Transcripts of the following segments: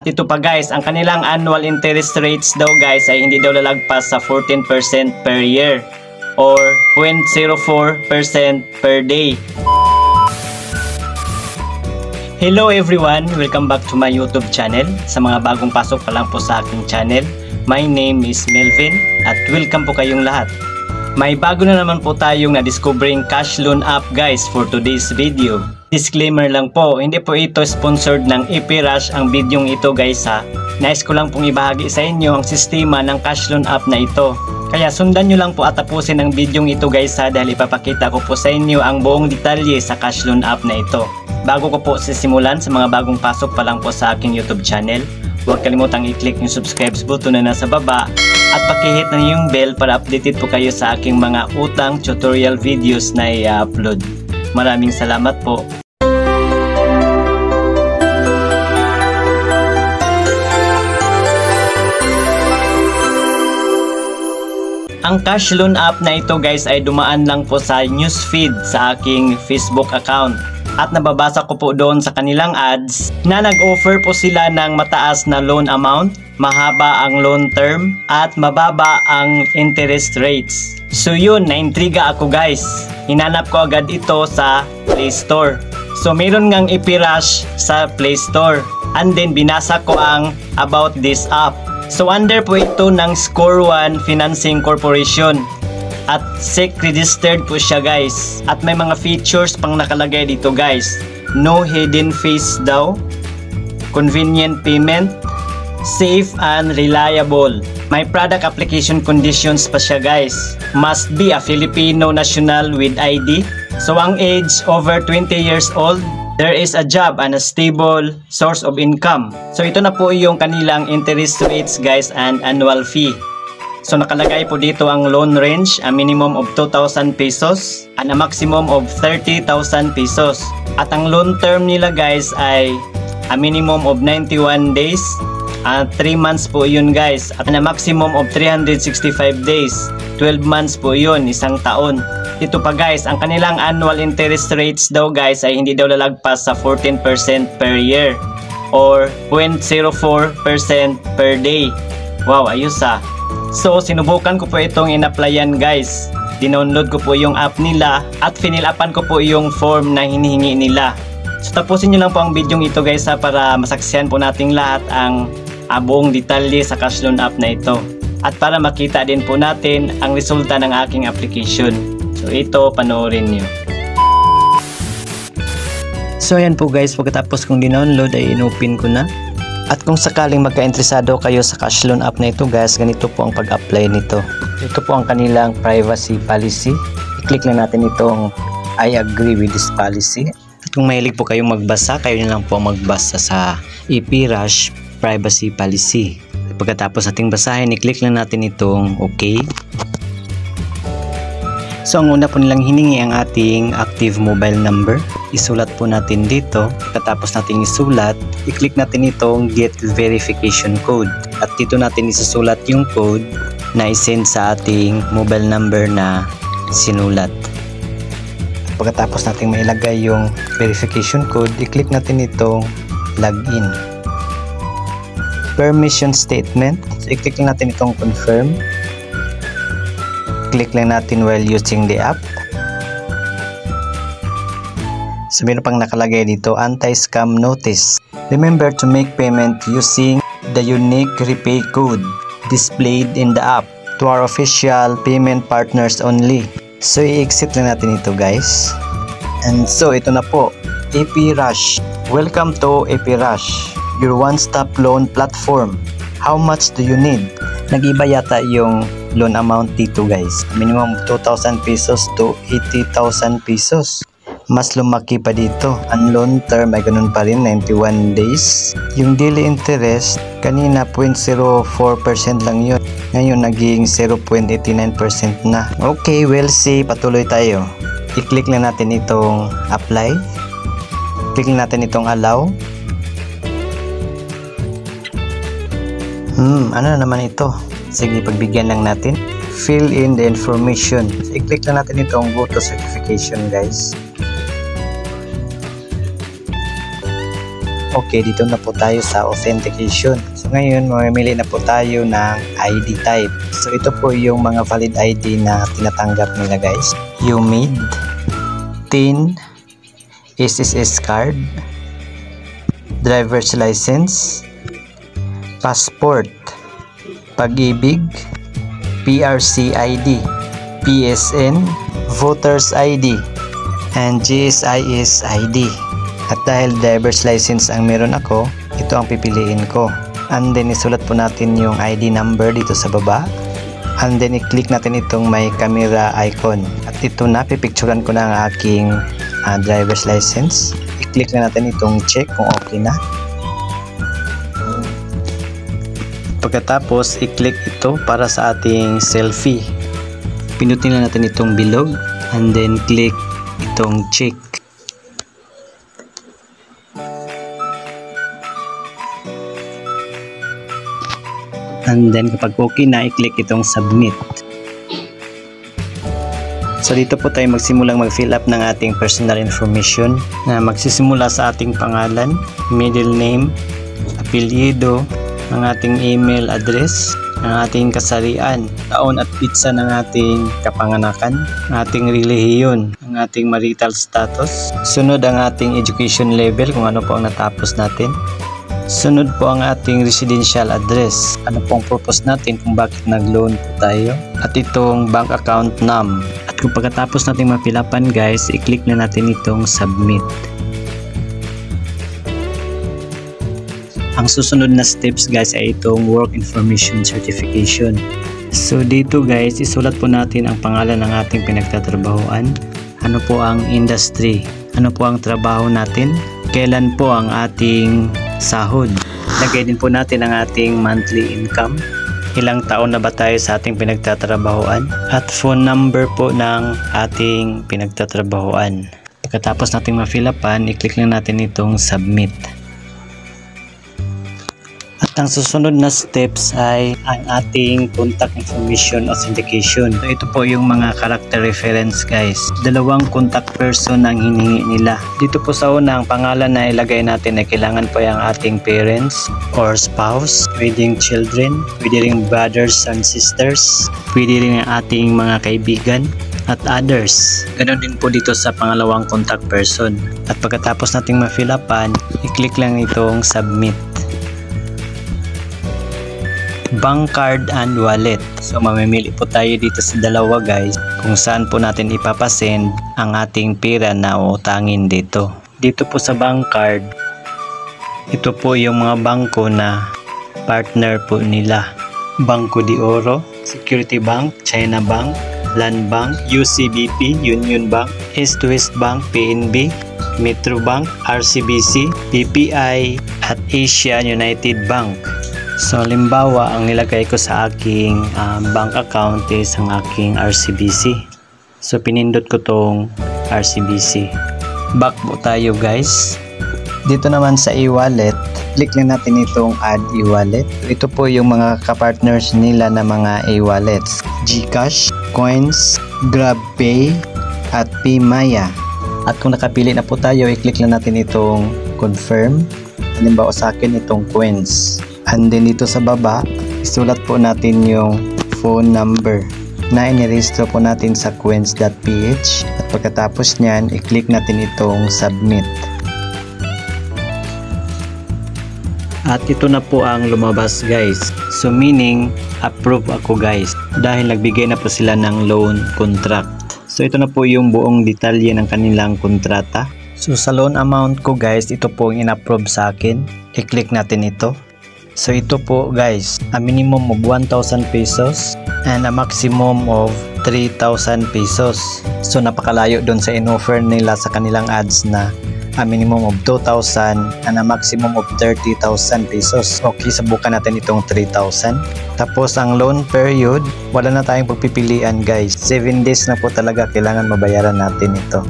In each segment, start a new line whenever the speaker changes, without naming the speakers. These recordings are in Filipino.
Ito pa guys, ang kanilang annual interest rates daw guys ay hindi daw lalagpas sa 14% per year or 0.04% per day. Hello everyone! Welcome back to my YouTube channel. Sa mga bagong pasok pa lang po sa aking channel, my name is Melvin at welcome po kayong lahat. May bago na naman po tayong na-discovering cash loan app guys for today's video. Disclaimer lang po, hindi po ito sponsored ng Epirush ang videong ito guys ha. Nais ko lang pong ibahagi sa inyo ang sistema ng cash loan app na ito. Kaya sundan nyo lang po at tapusin ang videong ito guys ha, dahil ipapakita ko po sa inyo ang buong detalye sa cash loan app na ito. Bago ko po sisimulan, sa mga bagong pasok pa lang po sa aking YouTube channel, huwag kalimutang i-click yung subscribe button na nasa baba at pakihit na yung bell para updated po kayo sa aking mga utang tutorial videos na i-upload. Maraming salamat po. Ang cash loan app na ito guys ay dumaan lang po sa newsfeed sa aking Facebook account. At nababasa ko po doon sa kanilang ads na nag-offer po sila ng mataas na loan amount, mahaba ang loan term, at mababa ang interest rates. So yun, naintriga ako guys. Hinanap ko agad ito sa Play Store. So meron ngang Epirush sa Play Store. And then binasa ko ang about this app. So under po ito ng Score One Financing Corporation. At SEC registered po siya guys. At may mga features pang nakalagay dito guys. No hidden fees daw. Convenient payment. Safe and reliable. May product application conditions pa siya guys. Must be a Filipino national with ID. So ang age over 20 years old. There is a job and a stable source of income. So ito na po yung kanilang interest rates guys and annual fee. So nakalagay po dito ang loan range, a minimum of 2,000 pesos and a maximum of 30,000 pesos. At ang loan term nila guys ay a minimum of 91 days at 3 months po yun guys. At a maximum of 365 days, 12 months po yun, isang taon. Ito pa guys, ang kanilang annual interest rates daw guys ay hindi daw lalagpas sa 14% per year or 0.04% per day. Wow, ayos ah. So, sinubukan ko po itong in-applyan guys. Dinownload ko po yung app nila at finilapan ko po yung form na hinihingi nila. So, tapusin nyo lang po ang video ito guys ha, para masaksihan po nating lahat ang buong detalye sa cash loan app na ito. At para makita din po natin ang resulta ng aking application. So, ito panoorin nyo. So, ayan po guys, pagkatapos kong dinownload ay in-open ko na. At kung sakaling magka-interesado kayo sa cash loan app na ito guys, ganito po ang pag-apply nito. Ito po ang kanilang privacy policy. I-click lang natin itong I agree with this policy. At kung mahilig po kayong magbasa, kayo na lang po magbasa sa Epirush privacy policy. At pagkatapos ating basahin, i-click lang natin itong okay. So ang una po nilang hiningi ang ating active mobile number. Isulat po natin dito. Pagkatapos natin isulat, i-click natin itong get verification code. At dito natin isusulat yung code na isend sa ating mobile number na sinulat. Pagkatapos natin mailagay yung verification code, i-click natin itong login. Permission statement. So i-click natin itong confirm. Click lang natin while using the app. So meron pang nakalagay dito, anti-scam notice. Remember to make payment using the unique repay code displayed in the app to our official payment partners only. So i-exit lang natin ito guys. And so ito na po, Epirush. Welcome to Epirush, your one-stop loan platform. How much do you need? Nag-iba yata yung loan amount dito guys. Minimum 2,000 pesos to 80,000 pesos. Mas lumaki pa dito. Ang loan term ay ganun pa rin, 91 days. Yung daily interest, kanina 0.04% lang yun. Ngayon naging 0.89% na. Okay, we'll see. Patuloy tayo. I-click lang natin itong apply. Click lang natin itong allow. Ano na naman ito? Sige, pagbigyan lang natin. Fill in the information. So, i-click lang natin itong go to certification guys. Okay, dito na po tayo sa authentication. So ngayon, mamimili na po tayo ng ID type. So ito po yung mga valid ID na tinatanggap nila guys. UMID, TIN, SSS card, driver's license, passport, Pag-ibig, PRC ID, PSN, Voters ID, and GSIS ID. At dahil driver's license ang meron ako, ito ang pipiliin ko. And then isulat po natin yung ID number dito sa baba. And then i-click natin itong may camera icon. At ito na, pipicturean ko na ang aking driver's license. I-click na natin itong check kung okay na. Pagkatapos, i-click ito para sa ating selfie. Pinutin na natin itong bilog. And then click itong check. And then kapag okay na, i-click itong submit. So dito po tayo magsimulang mag-fill up ng ating personal information na magsisimula sa ating pangalan, middle name, apelyido, ang ating email address, ang ating kasarian, taon at pitsa ng ating kapanganakan, ang ating relihiyon, ang ating marital status, sunod ang ating education level kung ano po ang natapos natin. Sunod po ang ating residential address. Ano pong purpose natin kung bakit nag-loan po tayo. At itong bank account num. At kung pagkatapos natin mapilapan guys, i-click na natin itong submit. Ang susunod na steps guys ay itong work information certification. So dito guys, isulat po natin ang pangalan ng ating pinagtatrabahuan. Ano po ang industry? Ano po ang trabaho natin? Kailan po ang ating sahod? Lagay din po natin ang ating monthly income. Ilang taon na ba tayo sa ating pinagtatrabahuan? At phone number po ng ating pinagtatrabahuan. Pagkatapos natin ma-fill upan, i-click lang natin itong submit. At ang susunod na steps ay ang ating contact information authentication. So ito po yung mga character reference guys. 2 contact person ang hinihingi nila. Dito po sa una, ang pangalan na ilagay natin ay kailangan po yung ating parents or spouse, pwede ring children, pwede ring brothers and sisters, pwede ring ang ating mga kaibigan at others. Ganon din po dito sa pangalawang contact person. At pagkatapos nating ma-fill upan, i-click lang itong submit. Bank card and wallet. So mamimili po tayo dito sa dalawa guys kung saan po natin ipapasend ang ating pera na uutangin dito. Dito po sa bank card, ito po yung mga bangko na partner po nila. Banco de Oro, Security Bank, China Bank, Land Bank, UCBP, Union Bank, East West Bank, PNB, Metro Bank, RCBC, BPI at Asian United Bank. So halimbawa, ang nilagay ko sa aking bank account is ang aking RCBC. So pinindot ko tong RCBC. Back po tayo guys. Dito naman sa e-wallet, click lang natin itong add e-wallet. Ito po yung mga kapartners nila na mga e-wallets. GCash, Coins, GrabPay, at PMaya. At kung nakapili na po tayo, i-click lang natin itong confirm. Halimbawa sa akin itong Coins. And then dito sa baba, isulat po natin yung phone number na inirehistro po natin sa coins.ph. At pagkatapos nyan, i-click natin itong submit. At ito na po ang lumabas guys. So meaning, approve ako guys. Dahil nagbigay na po sila ng loan contract. So ito na po yung buong detalye ng kanilang kontrata. So sa loan amount ko guys, ito po ang in-approve sa akin. I-click natin ito. So ito po guys, a minimum of 1,000 pesos and a maximum of 3,000 pesos. So napakalayo doon sa in-offer nila sa kanilang ads na a minimum of 2,000 and a maximum of 30,000 pesos. Okay, subukan natin itong 3,000. Tapos ang loan period, wala na tayong pagpipilian guys. 7 days na po talaga kailangan mabayaran natin ito.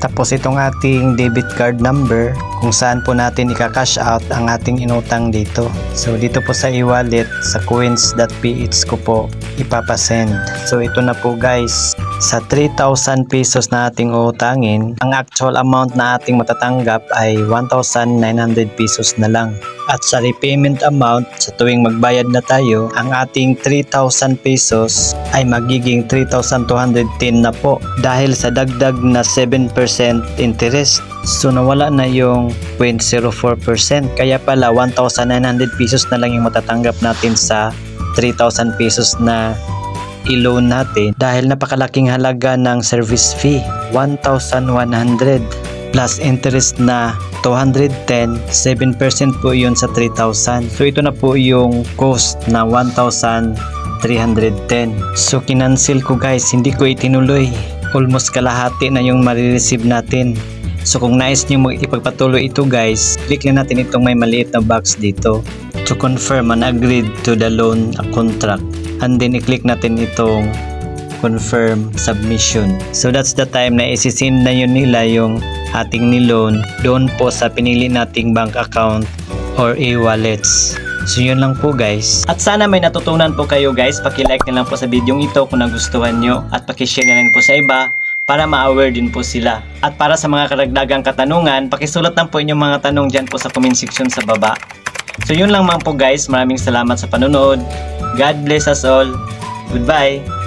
Tapos itong ating debit card number, kung saan po natin ika-cash out ang ating inutang dito. So dito po sa e-wallet, sa coins.ph ko po ipapasend. So ito na po guys, sa 3,000 pesos na ating uutangin, ang actual amount na ating matatanggap ay 1,900 pesos na lang. At sa repayment amount, sa tuwing magbayad na tayo, ang ating 3,000 pesos ay magiging 3,210 na po dahil sa dagdag na 7% interest. So nawala na yung 0.04%. Kaya pala 1,900 pesos na lang yung matatanggap natin sa 3,000 pesos na i-loan natin dahil napakalaking halaga ng service fee, 1,100 plus interest na 210, 7% po yun sa 3,000. So ito na po yung cost na 1,310. So kinancel ko guys, hindi ko itinuloy. Almost kalahati na yung marireceive natin. So kung nais nyo ipagpatuloy ito guys, click lang natin itong may maliit na box dito to confirm and agreed to the loan contract. And then i-click natin itong confirm submission. So that's the time na isi-send na yun nila yung ating niloan doon po sa pinili nating bank account or e-wallets. So yun lang po guys. At sana may natutunan po kayo guys. Paki-like na lang po sa video ito kung nagustuhan nyo at paki-share na rin po sa iba para ma-aware din po sila. At para sa mga karagdagang katanungan, pakisulat lang po inyong mga tanong dyan po sa comment section sa baba. So yun lang po guys. Maraming salamat sa panonood. God bless us all. Goodbye.